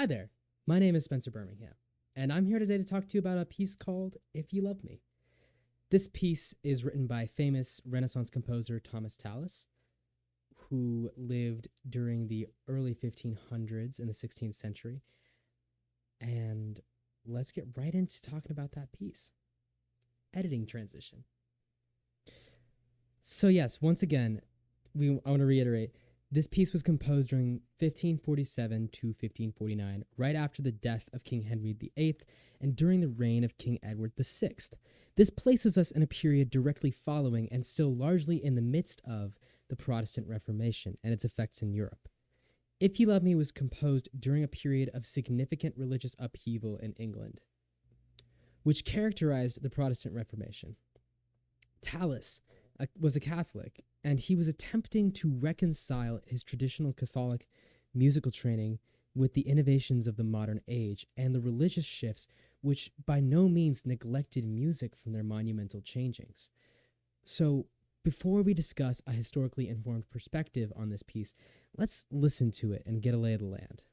Hi there, my name is Spencer Birmingham, and I'm here today to talk to you about a piece called If You Love Me. This piece is written by famous Renaissance composer Thomas Tallis, who lived during the early 1500s in the 16th century. And let's get right into talking about that piece. Editing transition. So yes, once again, I want to reiterate, this piece was composed during 1547 to 1549, right after the death of King Henry VIII and during the reign of King Edward VI. This places us in a period directly following and still largely in the midst of the Protestant Reformation and its effects in Europe. If You Love Me was composed during a period of significant religious upheaval in England, which characterized the Protestant Reformation. Tallis was a Catholic, and he was attempting to reconcile his traditional Catholic musical training with the innovations of the modern age and the religious shifts which by no means neglected music from their monumental changings. So, before we discuss a historically informed perspective on this piece, let's listen to it and get a lay of the land.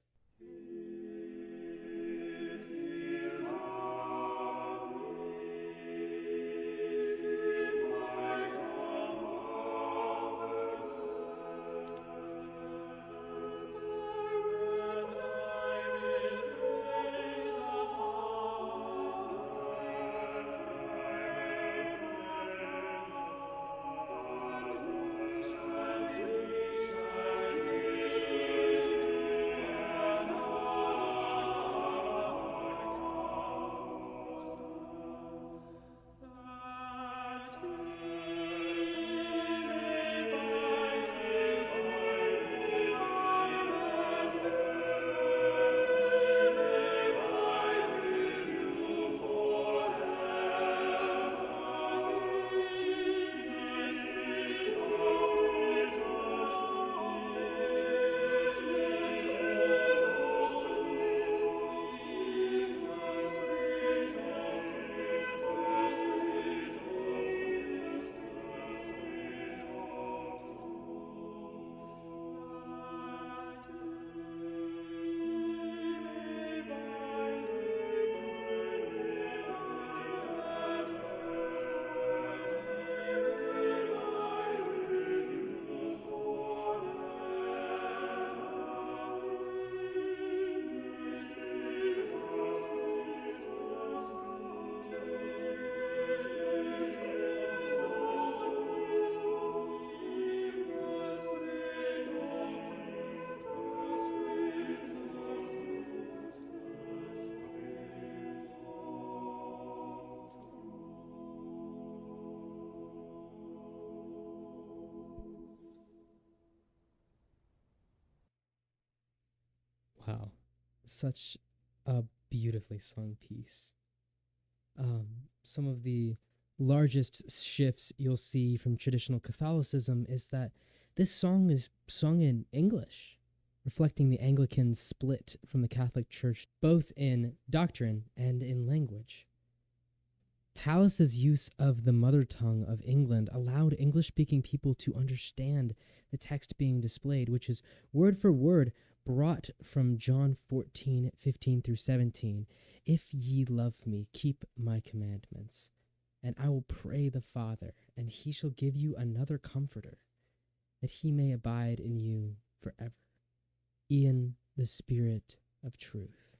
Wow, such a beautifully sung piece. Some of the largest shifts you'll see from traditional Catholicism is that this song is sung in English, reflecting the Anglican split from the Catholic Church both in doctrine and in language. Tallis's use of the mother tongue of England allowed English-speaking people to understand the text being displayed, which is word for word brought from John 14:15 through 17. If ye love me, keep my commandments, and I will pray the Father, and he shall give you another comforter, that he may abide in you forever, even the Spirit of truth.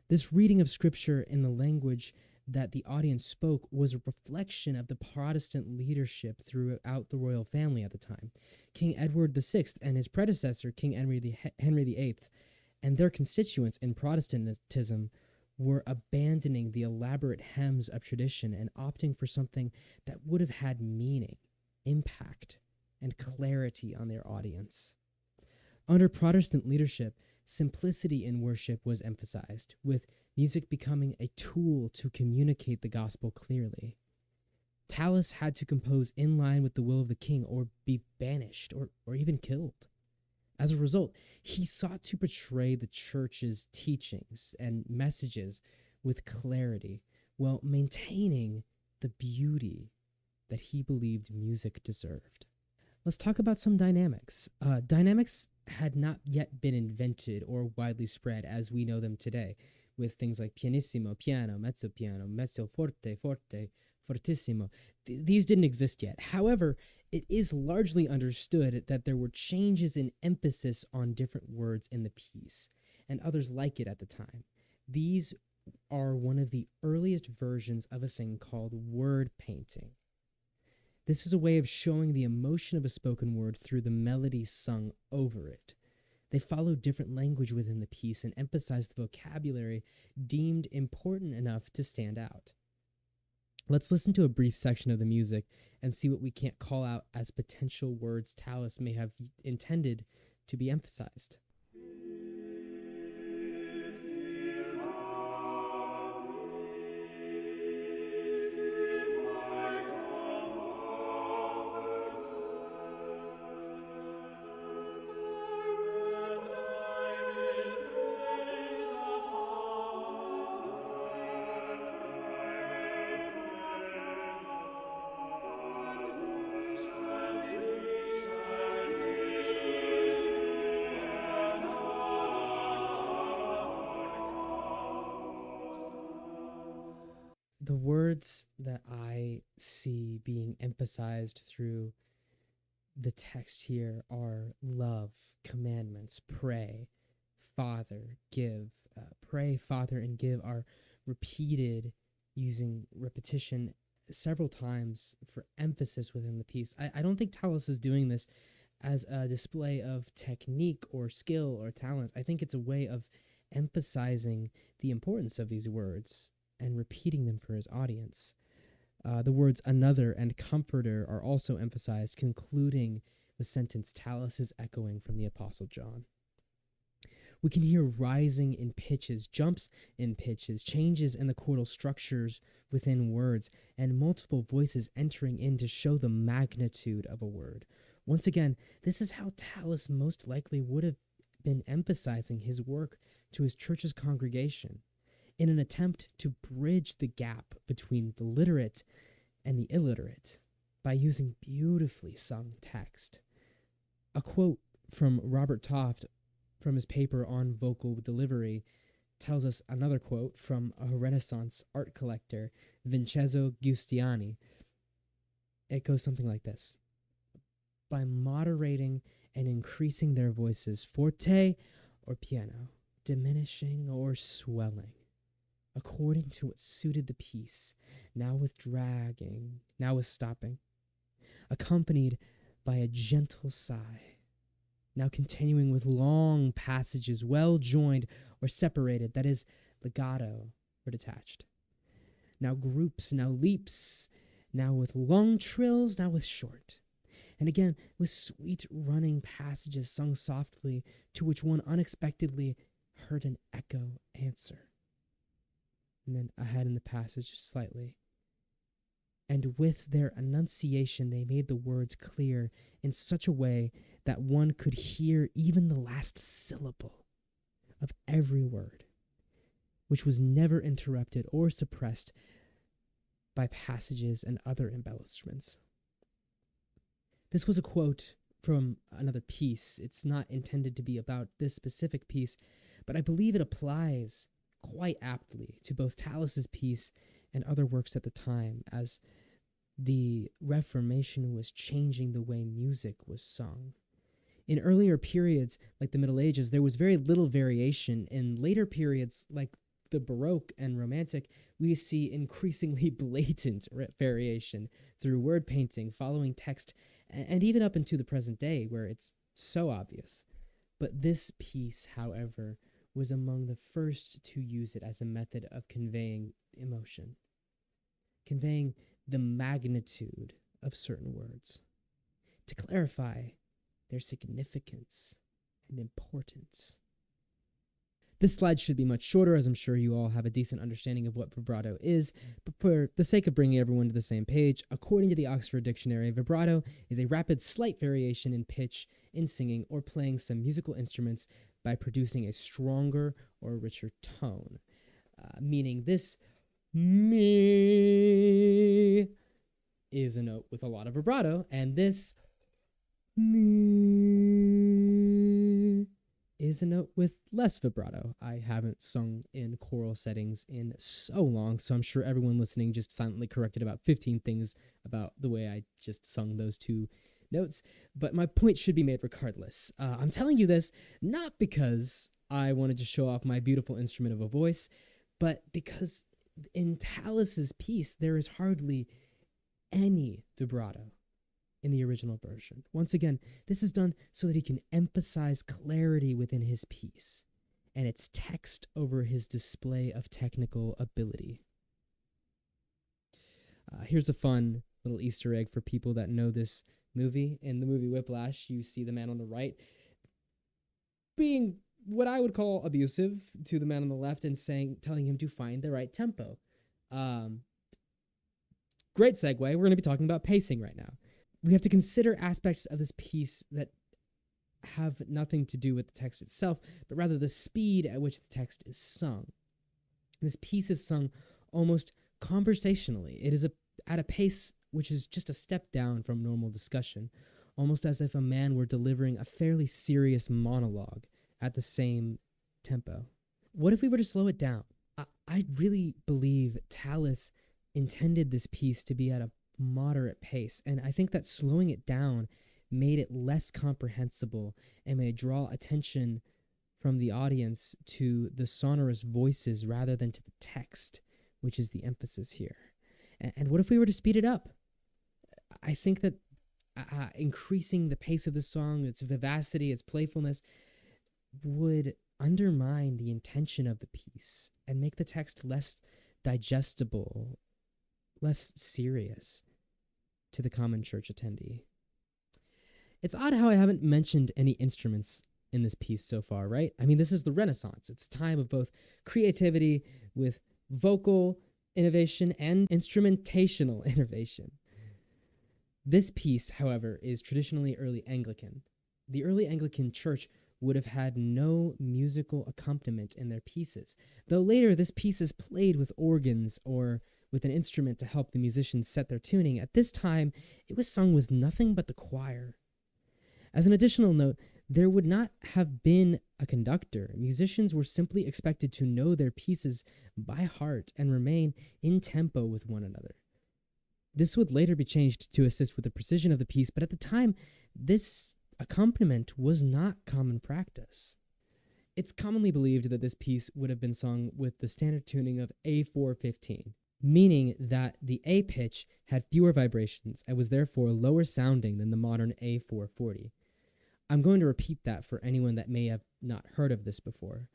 This reading of Scripture in the language that the audience spoke was a reflection of the Protestant leadership throughout the royal family at the time. King Edward VI and his predecessor, King Henry VIII, and their constituents in Protestantism were abandoning the elaborate hymns of tradition and opting for something that would have had meaning, impact, and clarity on their audience. Under Protestant leadership, simplicity in worship was emphasized, with music becoming a tool to communicate the gospel clearly. Tallis had to compose in line with the will of the king or be banished or even killed. As a result, he sought to portray the church's teachings and messages with clarity while maintaining the beauty that he believed music deserved. Let's talk about some dynamics. Dynamics had not yet been invented or widely spread as we know them today, with things like pianissimo, piano, mezzo forte, forte, fortissimo. These didn't exist yet. However, it is largely understood that there were changes in emphasis on different words in the piece, and others like it at the time. These are one of the earliest versions of a thing called word painting. This is a way of showing the emotion of a spoken word through the melody sung over it. They follow different language within the piece and emphasize the vocabulary deemed important enough to stand out. Let's listen to a brief section of the music and see what we can't call out as potential words Tallis may have intended to be emphasized. The words that I see being emphasized through the text here are love, commandments, pray, Father, give. Pray, Father, and give are repeated using repetition several times for emphasis within the piece. I don't think Tallis is doing this as a display of technique or skill or talent. I think it's a way of emphasizing the importance of these words and repeating them for his audience. The words another and comforter are also emphasized, concluding the sentence Tallis is echoing from the Apostle John. We can hear rising in pitches, jumps in pitches, changes in the chordal structures within words, and multiple voices entering in to show the magnitude of a word. Once again, this is how Tallis most likely would have been emphasizing his work to his church's congregation in an attempt to bridge the gap between the literate and the illiterate by using beautifully sung text. A quote from Robert Toft from his paper on vocal delivery tells us another quote from a Renaissance art collector, Vincenzo Giustiani. It goes something like this: by moderating and increasing their voices, forte or piano, diminishing or swelling, according to what suited the piece, now with dragging, now with stopping, accompanied by a gentle sigh, now continuing with long passages, well joined or separated, that is, legato or detached. Now groups, now leaps, now with long trills, now with short. And again, with sweet running passages sung softly, to which one unexpectedly heard an echo answer. And then ahead in the passage slightly. And with their enunciation, they made the words clear in such a way that one could hear even the last syllable of every word, which was never interrupted or suppressed by passages and other embellishments. This was a quote from another piece. It's not intended to be about this specific piece, but I believe it applies quite aptly to both Tallis's piece and other works at the time, as the Reformation was changing the way music was sung. In earlier periods, like the Middle Ages, there was very little variation. In later periods, like the Baroque and Romantic, we see increasingly blatant variation through word painting, following text, and even up into the present day, where it's so obvious. But this piece, however, was among the first to use it as a method of conveying emotion, conveying the magnitude of certain words, to clarify their significance and importance. This slide should be much shorter, as I'm sure you all have a decent understanding of what vibrato is, but for the sake of bringing everyone to the same page, according to the Oxford Dictionary, vibrato is a rapid, slight variation in pitch in singing or playing some musical instruments by producing a stronger or richer tone, meaning this me is a note with a lot of vibrato, and this me is a note with less vibrato. I haven't sung in choral settings in so long, so I'm sure everyone listening just silently corrected about 15 things about the way I just sung those two notes. But my point should be made regardless. I'm telling you this not because I wanted to show off my beautiful instrument of a voice, but because in Tallis's piece, there is hardly any vibrato in the original version. Once again, this is done so that he can emphasize clarity within his piece and its text over his display of technical ability. Here's a fun little Easter egg for people that know this movie. In the movie Whiplash, you see the man on the right being what I would call abusive to the man on the left and telling him to find the right tempo. Great segue. We're going to be talking about pacing right now. We have to consider aspects of this piece that have nothing to do with the text itself, but rather the speed at which the text is sung. This piece is sung almost conversationally. It is at a pace which is just a step down from normal discussion, almost as if a man were delivering a fairly serious monologue at the same tempo. What if we were to slow it down? I really believe Tallis intended this piece to be at a moderate pace, and I think that slowing it down made it less comprehensible and may draw attention from the audience to the sonorous voices rather than to the text, which is the emphasis here. And what if we were to speed it up? I think that increasing the pace of the song, its vivacity, its playfulness, would undermine the intention of the piece and make the text less digestible, less serious to the common church attendee. It's odd how I haven't mentioned any instruments in this piece so far, right? I mean, this is the Renaissance. It's a time of both creativity with vocal innovation and instrumentational innovation. This piece, however, is traditionally early Anglican. The early Anglican church would have had no musical accompaniment in their pieces, though later this piece is played with organs or with an instrument to help the musicians set their tuning. At this time, it was sung with nothing but the choir. As an additional note, there would not have been a conductor. Musicians were simply expected to know their pieces by heart and remain in tempo with one another. This would later be changed to assist with the precision of the piece, but at the time, this accompaniment was not common practice. It's commonly believed that this piece would have been sung with the standard tuning of A415, meaning that the A pitch had fewer vibrations and was therefore lower sounding than the modern A440. I'm going to repeat that for anyone that may have not heard of this before.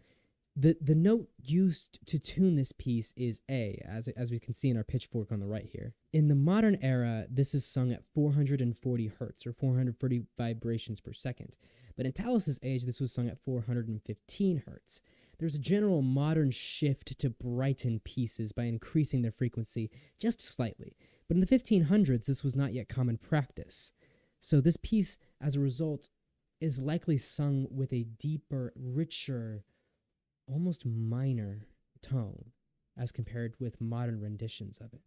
The note used to tune this piece is A, as we can see in our pitchfork on the right here. In the modern era, this is sung at 440 hertz, or 440 vibrations per second. But in Tallis's age, this was sung at 415 hertz. There's a general modern shift to brighten pieces by increasing their frequency just slightly. But in the 1500s, this was not yet common practice. So this piece, as a result, is likely sung with a deeper, richer, almost minor tone as compared with modern renditions of it.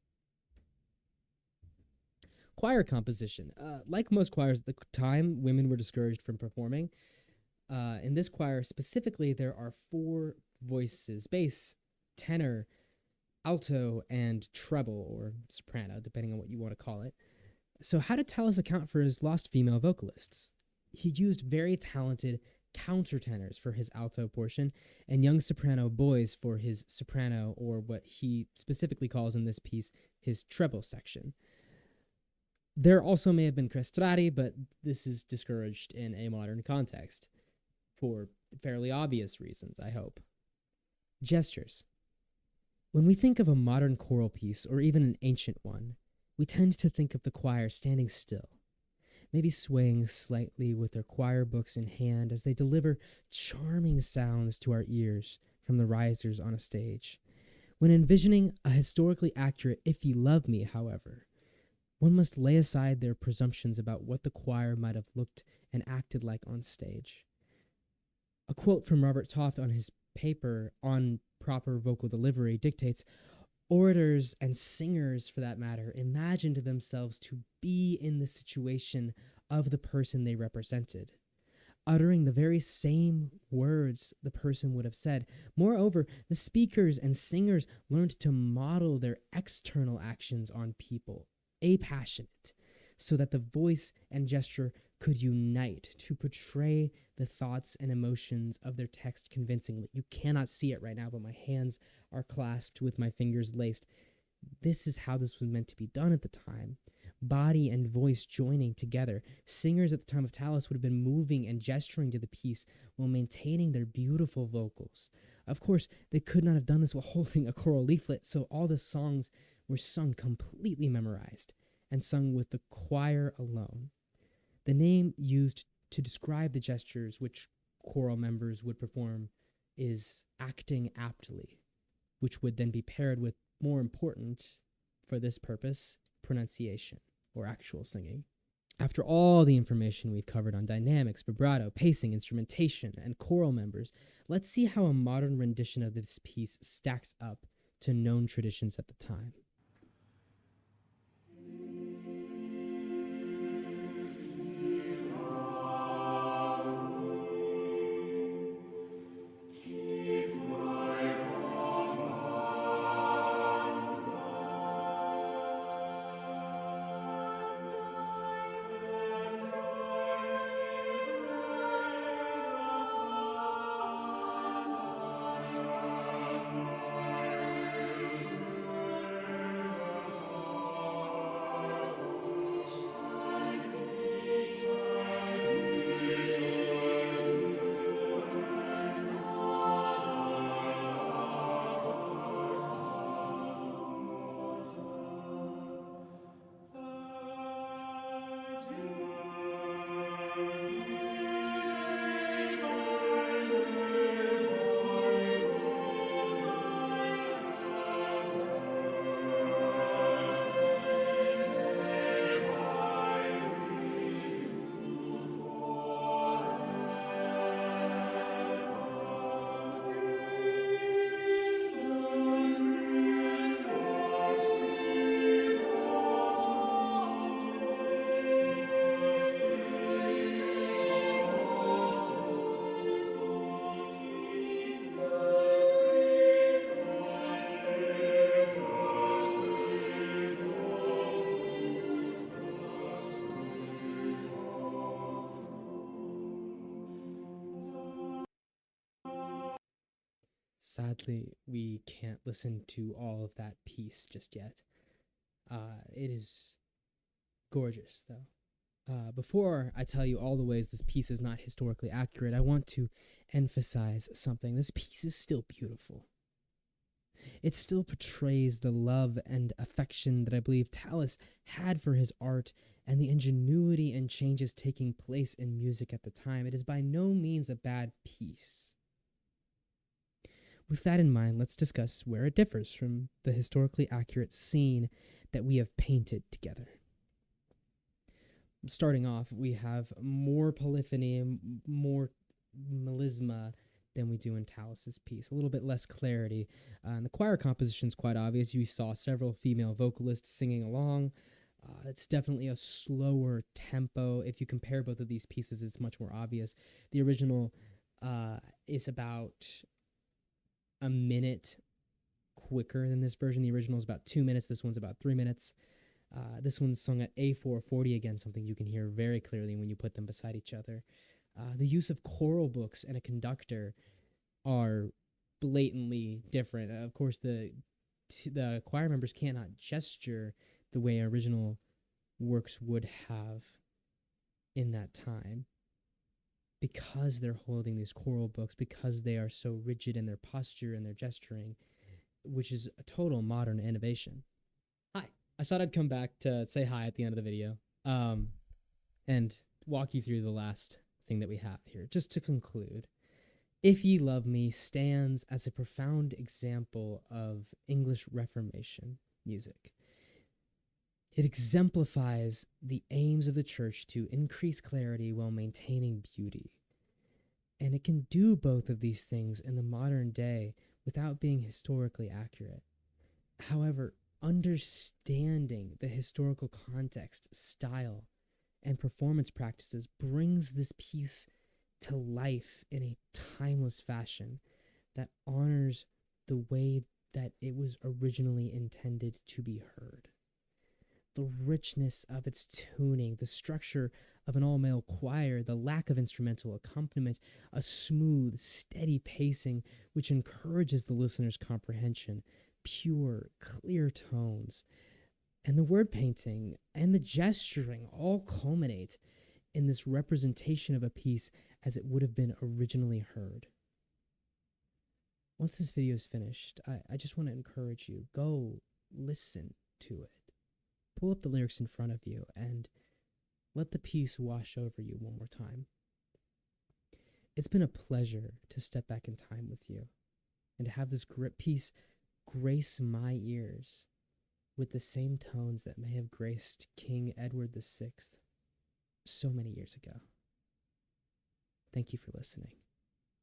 Choir composition. Like most choirs at the time, women were discouraged from performing. In this choir specifically, there are 4 voices: bass, tenor, alto, and treble, or soprano, depending on what you want to call it. So how did Tallis account for his lost female vocalists? He used very talented countertenors for his alto portion and young soprano boys for his soprano, or what he specifically calls in this piece his treble section. There also may have been castrati, but this is discouraged in a modern context for fairly obvious reasons, I hope. Gestures. When we think of a modern choral piece, or even an ancient one, we tend to think of the choir standing still, maybe swaying slightly with their choir books in hand as they deliver charming sounds to our ears from the risers on a stage. When envisioning a historically accurate If You Love Me, however, one must lay aside their presumptions about what the choir might have looked and acted like on stage. A quote from Robert Toft on his paper on proper vocal delivery dictates, "Orators and singers, for that matter, imagined themselves to be in the situation of the person they represented. uttering the very same words the person would have said. Moreover, the speakers and singers learned to model their external actions on people, apassionate, so that the voice and gesture could unite to portray the thoughts and emotions of their text convincingly. You cannot see it right now, but my hands are clasped with my fingers laced. This is how this was meant to be done at the time. Body and voice joining together. Singers at the time of Tallis would have been moving and gesturing to the piece while maintaining their beautiful vocals. Of course, they could not have done this while holding a choral leaflet, so all the songs were sung completely memorized and sung with the choir alone. The name used to describe the gestures which choral members would perform is acting aptly, which would then be paired with, more important for this purpose, pronunciation or actual singing. After all the information we've covered on dynamics, vibrato, pacing, instrumentation, and choral members, let's see how a modern rendition of this piece stacks up to known traditions at the time. Sadly, we can't listen to all of that piece just yet. It is gorgeous, though. Before I tell you all the ways this piece is not historically accurate, I want to emphasize something. This piece is still beautiful. It still portrays the love and affection that I believe Tallis had for his art and the ingenuity and changes taking place in music at the time. It is by no means a bad piece. With that in mind, let's discuss where it differs from the historically accurate scene that we have painted together. Starting off, we have more polyphony, more melisma than we do in Tallis's piece. A little bit less clarity. And the choir composition is quite obvious. You saw several female vocalists singing along. It's definitely a slower tempo. If you compare both of these pieces, it's much more obvious. The original is about a minute quicker than this version. The original is about 2 minutes. This one's about 3 minutes. This one's sung at A440, again, something you can hear very clearly when you put them beside each other. The use of choral books and a conductor are blatantly different. Of course, the choir members cannot gesture the way original works would have in that time because they're holding these choral books, because they are so rigid in their posture and their gesturing, which is a total modern innovation. Hi. I thought I'd come back to say hi at the end of the video and walk you through the last thing that we have here. Just to conclude, If Ye Love Me stands as a profound example of English Reformation music. It exemplifies the aims of the church to increase clarity while maintaining beauty. And it can do both of these things in the modern day without being historically accurate. However, understanding the historical context, style, and performance practices brings this piece to life in a timeless fashion that honors the way that it was originally intended to be heard. The richness of its tuning, the structure of an all male choir, the lack of instrumental accompaniment, a smooth, steady pacing which encourages the listener's comprehension, pure, clear tones, and the word painting and the gesturing all culminate in this representation of a piece as it would have been originally heard. Once this video is finished, I just want to encourage you, go listen to it. Pull up the lyrics in front of you and let the piece wash over you one more time. It's been a pleasure to step back in time with you and to have this piece grace my ears with the same tones that may have graced King Edward VI so many years ago. Thank you for listening.